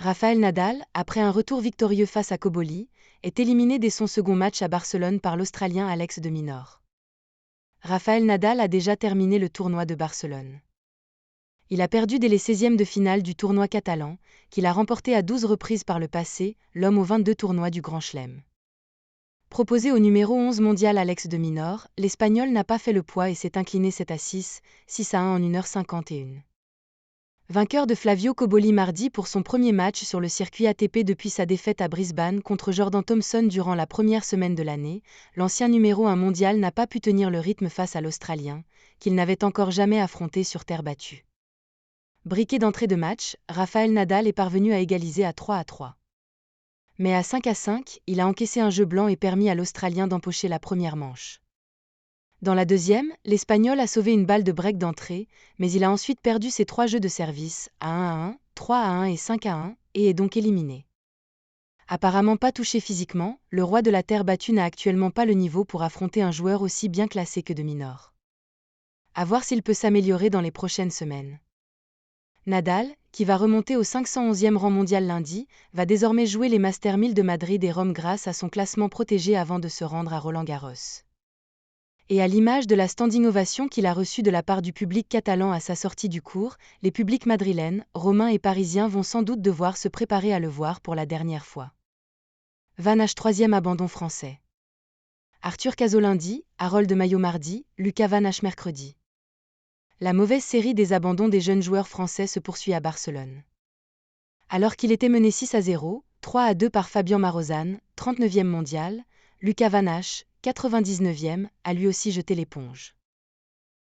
Rafael Nadal, après un retour victorieux face à Cobolli, est éliminé dès son second match à Barcelone par l'Australien Alex de Minaur. Rafael Nadal a déjà terminé le tournoi de Barcelone. Il a perdu dès les 16e de finale du tournoi catalan, qu'il a remporté à 12 reprises par le passé, l'homme aux 22 tournois du Grand Chelem. Proposé au numéro 11 mondial Alex de Minaur, l'Espagnol n'a pas fait le poids et s'est incliné 7-6, 6-1 en 1h51. Vainqueur de Flavio Cobolli mardi pour son premier match sur le circuit ATP depuis sa défaite à Brisbane contre Jordan Thompson durant la première semaine de l'année, l'ancien numéro 1 mondial n'a pas pu tenir le rythme face à l'Australien, qu'il n'avait encore jamais affronté sur terre battue. Briqué d'entrée de match, Rafael Nadal est parvenu à égaliser à 3-3. Mais à 5-5, il a encaissé un jeu blanc et permis à l'Australien d'empocher la première manche. Dans la deuxième, l'Espagnol a sauvé une balle de break d'entrée, mais il a ensuite perdu ses 3 jeux de service, à 1-1, 3-1 et 5-1, et est donc éliminé. Apparemment pas touché physiquement, le roi de la terre battue n'a actuellement pas le niveau pour affronter un joueur aussi bien classé que de Minaur. À voir s'il peut s'améliorer dans les prochaines semaines. Nadal, qui va remonter au 511e rang mondial lundi, va désormais jouer les Masters 1000 de Madrid et Rome grâce à son classement protégé avant de se rendre à Roland-Garros. Et à l'image de la standing ovation qu'il a reçue de la part du public catalan à sa sortie du court, les publics madrilènes, romains et parisiens vont sans doute devoir se préparer à le voir pour la dernière fois. Van Hache 3e abandon français. Arthur Cazaux lundi, Harold Maillot mardi, Lucas Van Hache mercredi. La mauvaise série des abandons des jeunes joueurs français se poursuit à Barcelone. Alors qu'il était mené 6-0, 3-2 par Fabian Marozsan, 39e mondial, Lucas Van Hache, 99e, a lui aussi jeté l'éponge.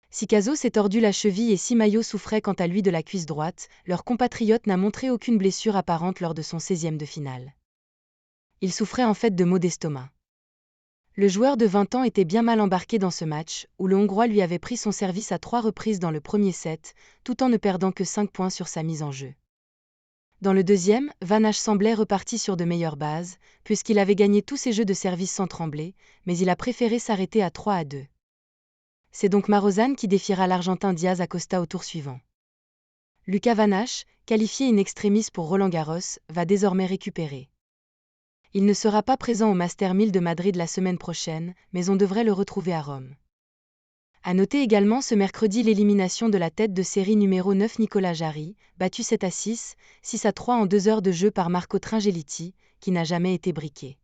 Si Cazaux s'est tordu la cheville et si Maillot souffrait quant à lui de la cuisse droite, leur compatriote n'a montré aucune blessure apparente lors de son 16e de finale. Il souffrait en fait de maux d'estomac. Le joueur de 20 ans était bien mal embarqué dans ce match, où le Hongrois lui avait pris son service à 3 reprises dans le premier set, tout en ne perdant que 5 points sur sa mise en jeu. Dans le deuxième, Van Hache semblait reparti sur de meilleures bases, puisqu'il avait gagné tous ses jeux de service sans trembler, mais il a préféré s'arrêter à 3-2. C'est donc Marozsan qui défiera l'Argentin Diaz Acosta au tour suivant. Lucas Van Hache, qualifié in extremis pour Roland-Garros, va désormais récupérer. Il ne sera pas présent au Masters 1000 de Madrid la semaine prochaine, mais on devrait le retrouver à Rome. À noter également ce mercredi l'élimination de la tête de série numéro 9 Nicolas Jarry, battu 7-6, 6-3 en 2 heures de jeu par Marco Tringellitti, qui n'a jamais été briqué.